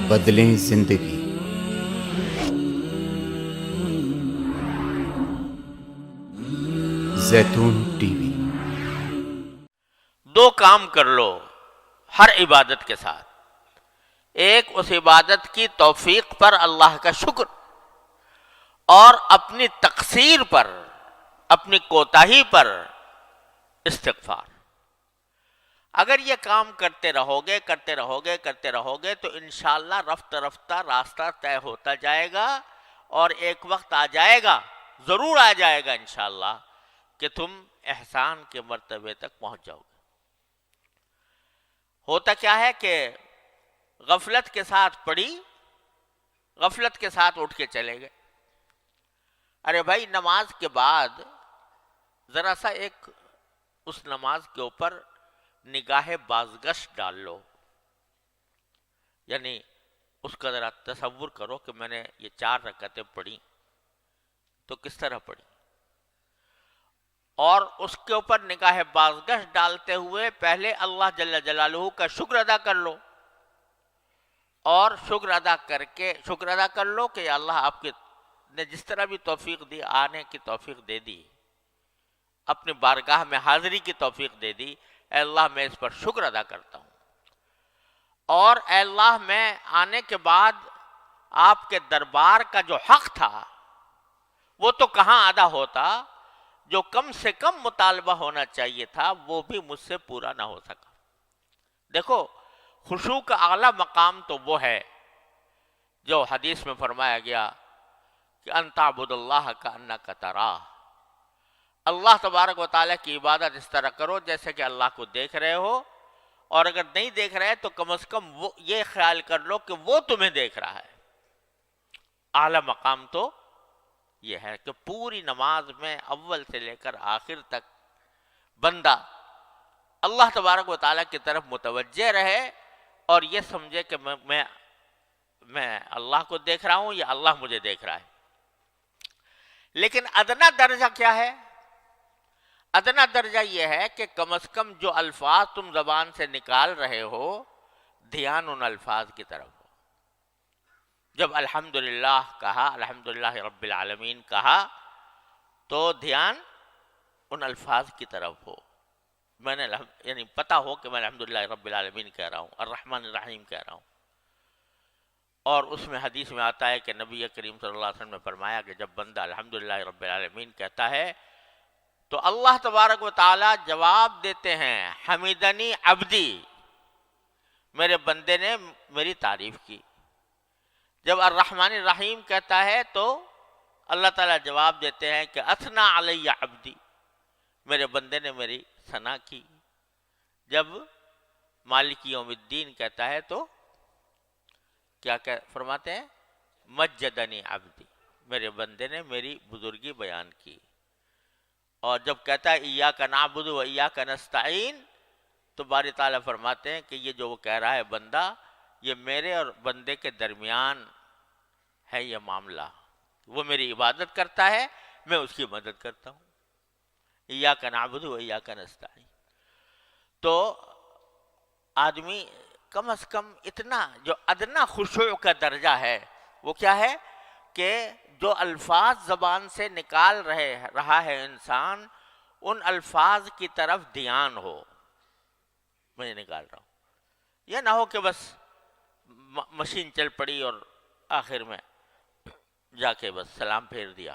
بدلیں زندگی۔ زیتون ٹی وی۔ دو کام کر لو ہر عبادت کے ساتھ۔ ایک، اس عبادت کی توفیق پر اللہ کا شکر، اور اپنی تقصیر پر، اپنی کوتاہی پر استغفار۔ اگر یہ کام کرتے رہو گے تو انشاءاللہ رفتہ رفتہ راستہ طے ہوتا جائے گا، اور ایک وقت آ جائے گا، ضرور آ جائے گا انشاءاللہ، کہ تم احسان کے مرتبے تک پہنچ جاؤ گے۔ ہوتا کیا ہے کہ غفلت کے ساتھ پڑھی، غفلت کے ساتھ اٹھ کے چلے گئے۔ ارے بھائی، نماز کے بعد ذرا سا ایک اس نماز کے اوپر نگاہ بازگشت ڈال لو، یعنی اس کا ذرا تصور کرو کہ میں نے یہ 4 رکعتیں پڑھی تو کس طرح پڑھی، اور اس کے اوپر نگاہ بازگشت ڈالتے ہوئے پہلے اللہ جل جلالہ کا شکر ادا کر لو، اور شکر ادا کر لو کہ اللہ آپ کے نے جس طرح بھی توفیق دی، آنے کی توفیق دے دی، اپنی بارگاہ میں حاضری کی توفیق دے دی، اے اللہ میں اس پر شکر ادا کرتا ہوں، اور اے اللہ میں آنے کے بعد آپ کے دربار کا جو حق تھا وہ تو کہاں ادا ہوتا، جو کم سے کم مطالبہ ہونا چاہیے تھا وہ بھی مجھ سے پورا نہ ہو سکا۔ دیکھو، خشوع کا اعلیٰ مقام تو وہ ہے جو حدیث میں فرمایا گیا کہ ان تعبد اللہ کأنک تراہ، اللہ تبارک و تعالیٰ کی عبادت اس طرح کرو جیسے کہ اللہ کو دیکھ رہے ہو، اور اگر نہیں دیکھ رہے تو کم از کم وہ یہ خیال کر لو کہ وہ تمہیں دیکھ رہا ہے۔ اعلیٰ مقام تو یہ ہے کہ پوری نماز میں اول سے لے کر آخر تک بندہ اللہ تبارک و تعالیٰ کی طرف متوجہ رہے، اور یہ سمجھے کہ میں اللہ کو دیکھ رہا ہوں یا اللہ مجھے دیکھ رہا ہے۔ لیکن ادنا درجہ کیا ہے؟ ادنا درجہ یہ ہے کہ کم از کم جو الفاظ تم زبان سے نکال رہے ہو، دھیان ان الفاظ کی طرف ہو۔ جب الحمدللہ کہا، الحمدللہ رب العالمین کہا، تو دھیان ان الفاظ کی طرف ہو۔ میں نے یعنی پتا ہو کہ میں الحمدللہ رب العالمین کہہ رہا ہوں، الرحمن الرحیم کہہ رہا ہوں۔ اور اس میں حدیث میں آتا ہے کہ نبی کریم صلی اللہ علیہ وسلم نے فرمایا کہ جب بندہ الحمدللہ رب العالمین کہتا ہے تو اللہ تبارک و تعالی جواب دیتے ہیں، حمیدنی عبدی، میرے بندے نے میری تعریف کی۔ جب الرحمن الرحیم کہتا ہے تو اللہ تعالیٰ جواب دیتے ہیں کہ اثنا علی عبدی، میرے بندے نے میری ثنا کی۔ جب مالک یوم الدین کہتا ہے تو کیا فرماتے ہیں؟ مجدنی عبدی، میرے بندے نے میری بزرگی بیان کی۔ اور جب کہتا ہے ایاک نعبد و ایاک نستعین، تو باری تعالیٰ فرماتے ہیں کہ یہ جو وہ کہہ رہا ہے بندہ، یہ میرے اور بندے کے درمیان ہے یہ معاملہ، وہ میری عبادت کرتا ہے، میں اس کی مدد کرتا ہوں۔ ایاک نعبد و ایاک نستعین۔ تو آدمی کم از کم اتنا جو ادنا خشوع کا درجہ ہے وہ کیا ہے کہ جو الفاظ زبان سے نکال رہا ہے انسان، ان الفاظ کی طرف دھیان ہو۔ میں نکال رہا ہوں، یہ نہ ہو کہ بس مشین چل پڑی اور آخر میں جا کے بس سلام پھیر دیا،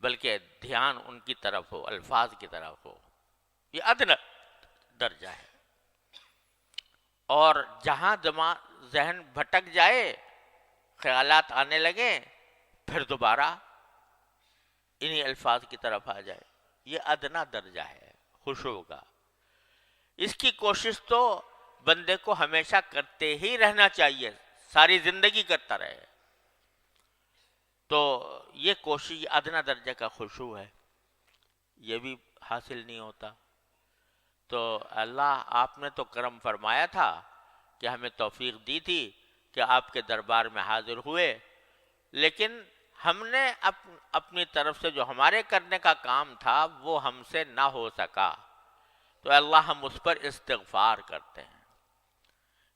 بلکہ دھیان ان کی طرف ہو، الفاظ کی طرف ہو۔ یہ ادنا درجہ ہے۔ اور جہاں ذہن بھٹک جائے، خیالات آنے لگیں، پھر دوبارہ انہی الفاظ کی طرف آ جائے، یہ ادنا درجہ ہے خشوع کا۔ اس کی کوشش تو بندے کو ہمیشہ کرتے ہی رہنا چاہیے، ساری زندگی کرتا رہے۔ تو یہ کوشش ادنا درجہ کا خشوع ہے، یہ بھی حاصل نہیں ہوتا۔ تو اللہ آپ نے تو کرم فرمایا تھا کہ ہمیں توفیق دی تھی کہ آپ کے دربار میں حاضر ہوئے، لیکن ہم نے اپنی طرف سے جو ہمارے کرنے کا کام تھا وہ ہم سے نہ ہو سکا، تو اللہ ہم اس پر استغفار کرتے ہیں۔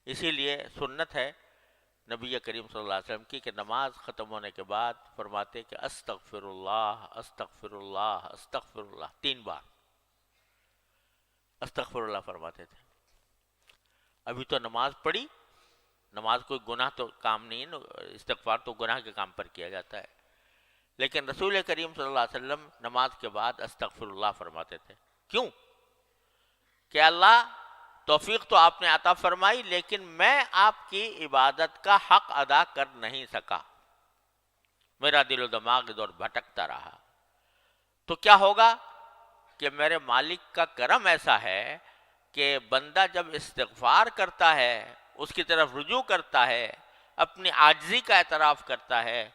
اسی لیے سنت ہے نبی کریم صلی اللہ علیہ وسلم کی کہ نماز ختم ہونے کے بعد فرماتے کہ استغفر اللہ استغفر اللہ استغفر اللہ، 3 بار استغفر اللہ فرماتے تھے۔ ابھی تو نماز پڑھی، نماز کوئی گناہ تو کام نہیں ہے، استغفار تو گناہ کے کام پر کیا جاتا ہے، لیکن رسول کریم صلی اللہ علیہ وسلم نماز کے بعد استغفر اللہ فرماتے تھے۔ کیوں؟ کہ اللہ توفیق تو آپ نے عطا فرمائی، لیکن میں آپ کی عبادت کا حق ادا کر نہیں سکا، میرا دل و دماغ ادھر بھٹکتا رہا، تو کیا ہوگا کہ میرے مالک کا کرم ایسا ہے کہ بندہ جب استغفار کرتا ہے، اس کی طرف رجوع کرتا ہے، اپنی عاجزی کا اعتراف کرتا ہے،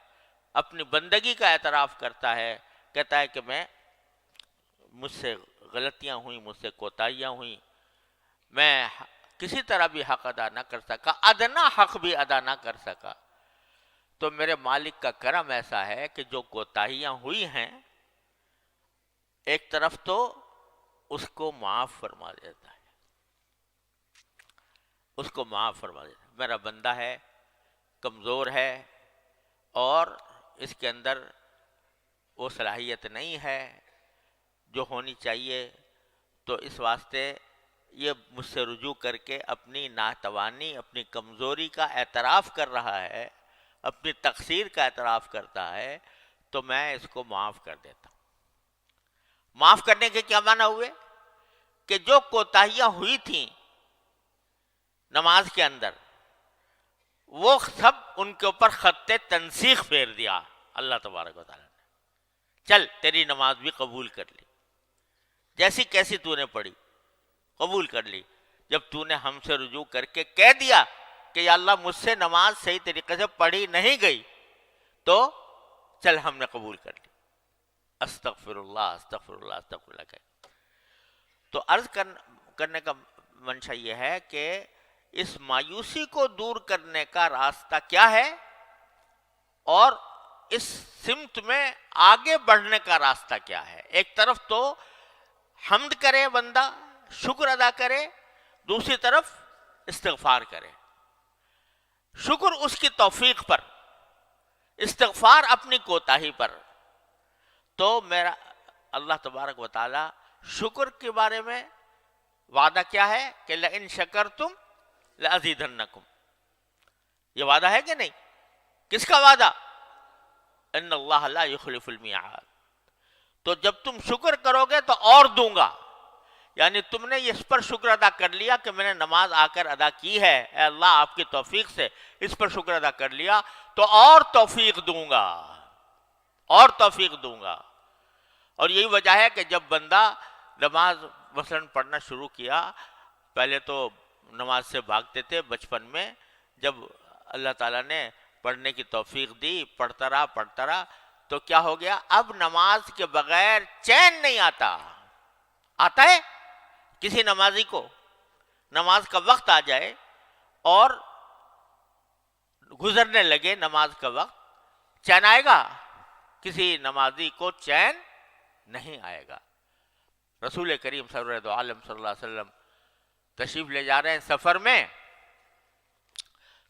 اپنی بندگی کا اعتراف کرتا ہے، کہتا ہے کہ مجھ سے غلطیاں ہوئیں، مجھ سے کوتاہیاں ہوئیں، میں کسی طرح بھی حق ادا نہ کر سکا، ادنا حق بھی ادا نہ کر سکا، تو میرے مالک کا کرم ایسا ہے کہ جو کوتاہیاں ہوئی ہیں ایک طرف تو اس کو معاف فرما دیتا ہے، اس کو معاف فرما دیتا ہے۔ میرا بندہ ہے، کمزور ہے، اور اس کے اندر وہ صلاحیت نہیں ہے جو ہونی چاہیے، تو اس واسطے یہ مجھ سے رجوع کر کے اپنی ناتوانی، اپنی کمزوری کا اعتراف کر رہا ہے، اپنی تقصیر کا اعتراف کرتا ہے، تو میں اس کو معاف کر دیتا ہوں۔ معاف کرنے کے کیا معنی ہوئے؟ کہ جو کوتاہیاں ہوئی تھیں نماز کے اندر، وہ سب ان کے اوپر خط تنسیخ پھیر دیا اللہ تبارک و تعالیٰ نے۔ چل تیری نماز بھی قبول کر لی، جیسی کیسی تو نے پڑھی قبول کر لی۔ جب تو نے ہم سے رجوع کر کے کہہ دیا کہ یا اللہ مجھ سے نماز صحیح طریقے سے پڑھی نہیں گئی، تو چل ہم نے قبول کر لی، استغفر اللہ استغفر اللہ استغفر اللہ کہہ۔ تو عرض کرنے کا منشا یہ ہے کہ اس مایوسی کو دور کرنے کا راستہ کیا ہے، اور اس سمت میں آگے بڑھنے کا راستہ کیا ہے۔ ایک طرف تو حمد کرے بندہ، شکر ادا کرے، دوسری طرف استغفار کرے۔ شکر اس کی توفیق پر، استغفار اپنی کوتاہی پر۔ تو میرا اللہ تبارک و تعالی شکر کے بارے میں وعدہ کیا ہے کہ لئن شکرتم لأزیدنکم، یہ وعدہ ہے کہ نہیں؟ کس کا وعدہ؟ ان اللہ لا یخلف المیعاد۔ تو جب تم شکر کرو گے تو اور دوں گا، یعنی تم نے اس پر شکر ادا کر لیا کہ میں نے نماز آ کر ادا کی ہے، اے اللہ آپ کی توفیق سے اس پر شکر ادا کر لیا، تو اور توفیق دوں گا، اور توفیق دوں گا۔ اور یہی وجہ ہے کہ جب بندہ نماز مثلاً پڑھنا شروع کیا، پہلے تو نماز سے بھاگتے تھے بچپن میں، جب اللہ تعالیٰ نے پڑھنے کی توفیق دی، پڑھتا رہا، تو کیا ہو گیا؟ اب نماز کے بغیر چین نہیں آتا۔ آتا ہے کسی نمازی کو نماز کا وقت آ جائے اور گزرنے لگے نماز کا وقت، چین آئے گا؟ کسی نمازی کو چین نہیں آئے گا۔ رسول کریم سرور دو عالم صلی اللہ علیہ وسلم تشریف لے جا رہے ہیں سفر میں،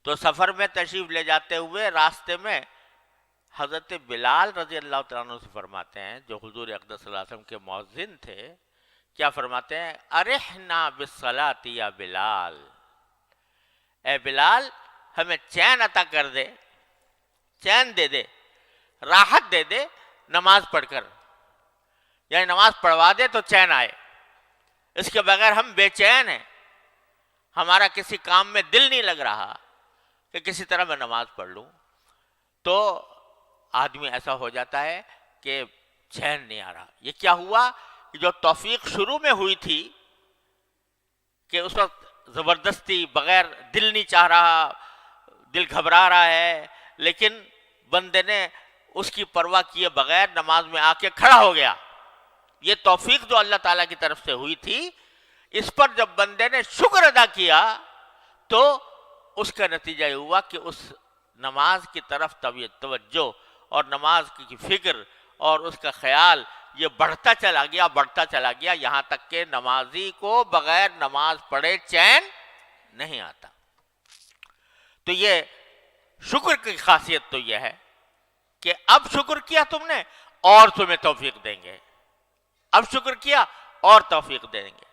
تو سفر میں تشریف لے جاتے ہوئے راستے میں حضرت بلال رضی اللہ تعالیٰ عنہ سے فرماتے ہیں، جو حضور اقدس صلی اللہ علیہ وسلم کے مؤذن تھے، کیا فرماتے ہیں؟ ارحنا بالصلاۃ یا بلال، اے بلال ہمیں چین عطا کر دے، چین دے دے، راحت دے دے نماز پڑھ کر، یعنی نماز پڑھوا دے تو چین آئے، اس کے بغیر ہم بے چین ہیں، ہمارا کسی کام میں دل نہیں لگ رہا کہ کسی طرح میں نماز پڑھ لوں۔ تو آدمی ایسا ہو جاتا ہے کہ چین نہیں آ رہا۔ یہ کیا ہوا کہ جو توفیق شروع میں ہوئی تھی کہ اس وقت زبردستی بغیر دل نہیں چاہ رہا، دل گھبرا رہا ہے، لیکن بندے نے اس کی پرواہ کیے بغیر نماز میں آ کے کھڑا ہو گیا۔ یہ توفیق جو اللہ تعالیٰ کی طرف سے ہوئی تھی، اس پر جب بندے نے شکر ادا کیا تو اس کا نتیجہ یہ ہوا کہ اس نماز کی طرف توجہ اور نماز کی فکر اور اس کا خیال یہ بڑھتا چلا گیا یہاں تک کہ نمازی کو بغیر نماز پڑھے چین نہیں آتا۔ تو یہ شکر کی خاصیت تو یہ ہے کہ اب شکر کیا تم نے اور تمہیں توفیق دیں گے، اب شکر کیا اور توفیق دیں گے۔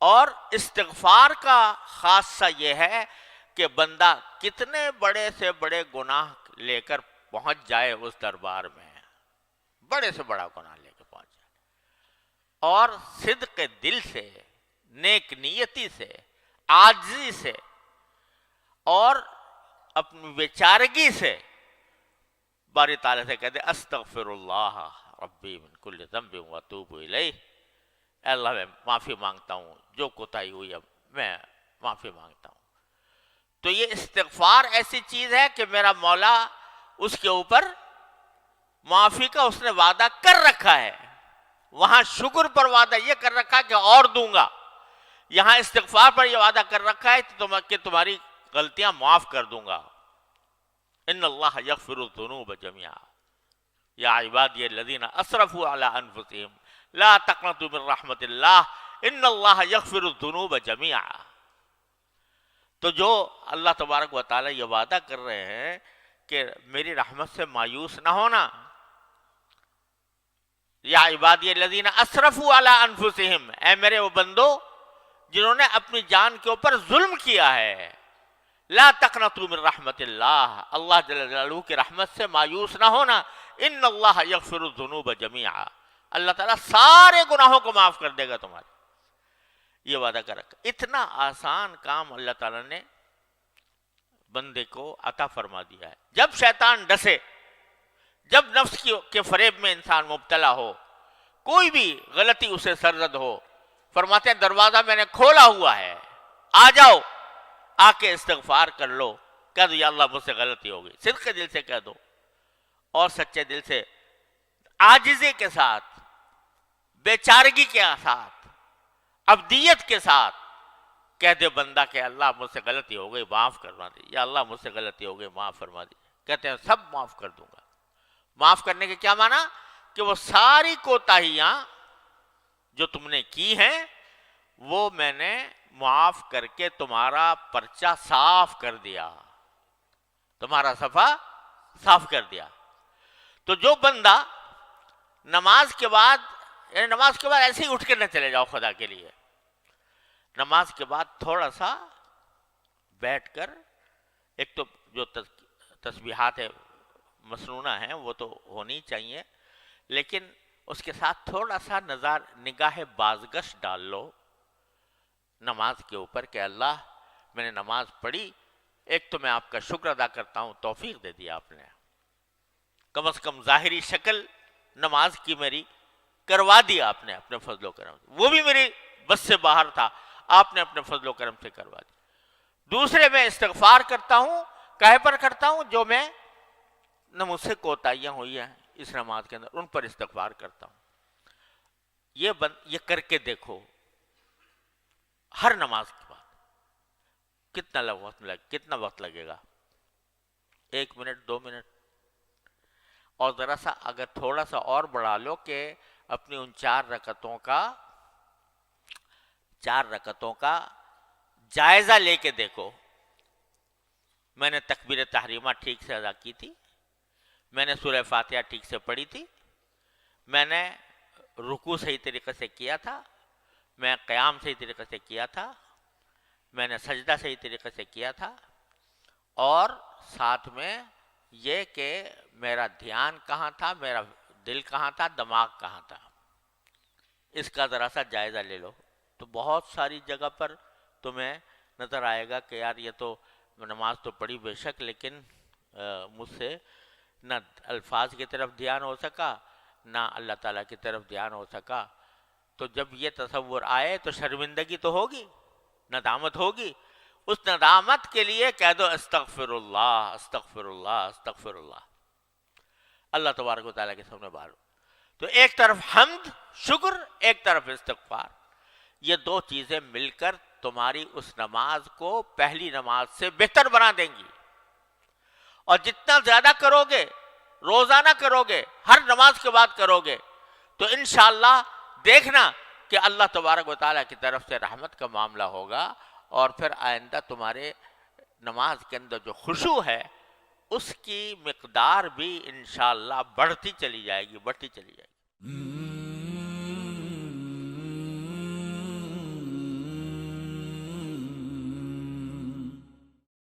اور استغفار کا خاصہ یہ ہے کہ بندہ کتنے بڑے سے بڑے گناہ لے کر پہنچ جائے اس دربار میں، بڑے سے بڑا گناہ لے کے پہنچ جائے، اور صدق دل سے، نیک نیتی سے، عاجزی سے اور اپنی بیچارگی سے باری تعالیٰ سے کہتے استغفر اللہ ربی من کل ذنب واتوب الیہ، اے اللہ میں معافی مانگتا ہوں، جو کوتاہی ہوئی اب میں معافی مانگتا ہوں۔ تو یہ استغفار ایسی چیز ہے کہ میرا مولا اس کے اوپر معافی کا اس نے وعدہ کر رکھا ہے، وہاں شکر پر وعدہ یہ کر رکھا ہے کہ اور دوں گا، یہاں استغفار پر یہ وعدہ کر رکھا ہے کہ تمہاری غلطیاں معاف کر دوں گا۔ ان اللہ یغفر الذنوب جميعا یا عبادی الذین اسرفوا علی انفسهم لا تقنطوا من رحمت اللہ ان اللہ یغفر الذنوب جميعا۔ تو جو اللہ تبارک و تعالی یہ وعدہ کر رہے ہیں کہ میری رحمت سے مایوس نہ ہونا، یا عبادی الذین اسرفوا علی انفسهم، اے میرے وہ بندو جنہوں نے اپنی جان کے اوپر ظلم کیا ہے، لا تقنطوا من رحمت اللہ، اللہ جل جلالہ کی رحمت سے مایوس نہ ہونا، ان اللہ یغفر الذنوب جميعا، اللہ تعالیٰ سارے گناہوں کو معاف کر دے گا تمہارے، یہ وعدہ کر رکھا۔ اتنا آسان کام اللہ تعالیٰ نے بندے کو عطا فرما دیا ہے۔ جب شیطان ڈسے، جب نفس کے فریب میں انسان مبتلا ہو، کوئی بھی غلطی اسے سرزد ہو، فرماتے ہیں دروازہ میں نے کھولا ہوا ہے، آ جاؤ، آ کے استغفار کر لو، کہہ دو یا اللہ مجھ سے غلطی ہو گئی، صدق دل سے کہہ دو اور سچے دل سے، عاجزی کے ساتھ، بیچارگی کے ساتھ، عبدیت کے ساتھ کہہ دے بندہ کہ اللہ مجھ سے غلطی ہو گئی معاف کروا دی، یا اللہ مجھ سے غلطی ہو گئی معاف فرما دی، کہتے ہیں سب معاف کر دوں گا۔ معاف کرنے کے کیا معنی؟ کہ وہ ساری کوتاہیاں جو تم نے کی ہیں وہ میں نے معاف کر کے تمہارا پرچہ صاف کر دیا، تمہارا صفحہ صاف کر دیا۔ تو جو بندہ نماز کے بعد، یعنی نماز کے بعد ایسے ہی اٹھ کے نہ چلے جاؤ خدا کے لیے، نماز کے بعد تھوڑا سا بیٹھ کر، ایک تو جو تسبیحات مسنونہ ہیں وہ تو ہونی چاہیے، لیکن اس کے ساتھ تھوڑا سا نگاہ بازگشت ڈال لو نماز کے اوپر کہ اللہ میں نے نماز پڑھی، ایک تو میں آپ کا شکر ادا کرتا ہوں، توفیق دے دیا آپ نے، کم از کم ظاہری شکل نماز کی میری کروا دی آپ نے اپنے فضل و کرم سے، وہ بھی میری بس سے باہر تھا، آپ نے اپنے فضل و کرم سے کروا دی۔ دوسرے میں استغفار کرتا ہوں، کہے پر کرتا ہوں جو میں نہ مجھ سے کوتاہیاں ہوئی ہیں اس نماز کے اندر، ان پر استغفار کرتا ہوں۔ یہ کر کے دیکھو ہر نماز کے بعد کتنا وقت لگے گا؟ 1 منٹ 2 منٹ، اور ذرا سا اگر تھوڑا سا اور بڑھا لو کہ اپنی ان 4 رکعتوں کا جائزہ لے کے دیکھو، میں نے تکبیر تحریمہ ٹھیک سے ادا کی تھی، میں نے سورہ فاتحہ ٹھیک سے پڑھی تھی، میں نے رکوع صحیح طریقے سے کیا تھا، میں قیام صحیح طریقے سے کیا تھا، میں نے سجدہ صحیح طریقے سے کیا تھا، اور ساتھ میں یہ کہ میرا دھیان کہاں تھا، میرا دل کہاں تھا، دماغ کہاں تھا، اس کا ذرا سا جائزہ لے لو، تو بہت ساری جگہ پر تمہیں نظر آئے گا کہ یار یہ تو نماز تو پڑھی بے شک، لیکن مجھ سے نہ الفاظ کی طرف دھیان ہو سکا، نہ اللہ تعالیٰ کی طرف دھیان ہو سکا۔ تو جب یہ تصور آئے تو شرمندگی تو ہوگی، ندامت ہوگی، اس ندامت کے لیے کہہ دو استغفر اللہ استغفر اللہ استغفر اللہ، اللہ تبارک و تعالیٰ کے سامنے بارو۔ تو ایک طرف حمد شکر، ایک طرف استغفار، یہ 2 چیزیں مل کر تمہاری اس نماز کو پہلی نماز سے بہتر بنا دیں گی، اور جتنا زیادہ کرو گے، روزانہ کرو گے، ہر نماز کے بعد کرو گے، تو انشاءاللہ دیکھنا کہ اللہ تبارک و تعالیٰ کی طرف سے رحمت کا معاملہ ہوگا، اور پھر آئندہ تمہارے نماز کے اندر جو خشوع ہے اس کی مقدار بھی انشاءاللہ بڑھتی چلی جائے گی، بڑھتی چلی جائے گی۔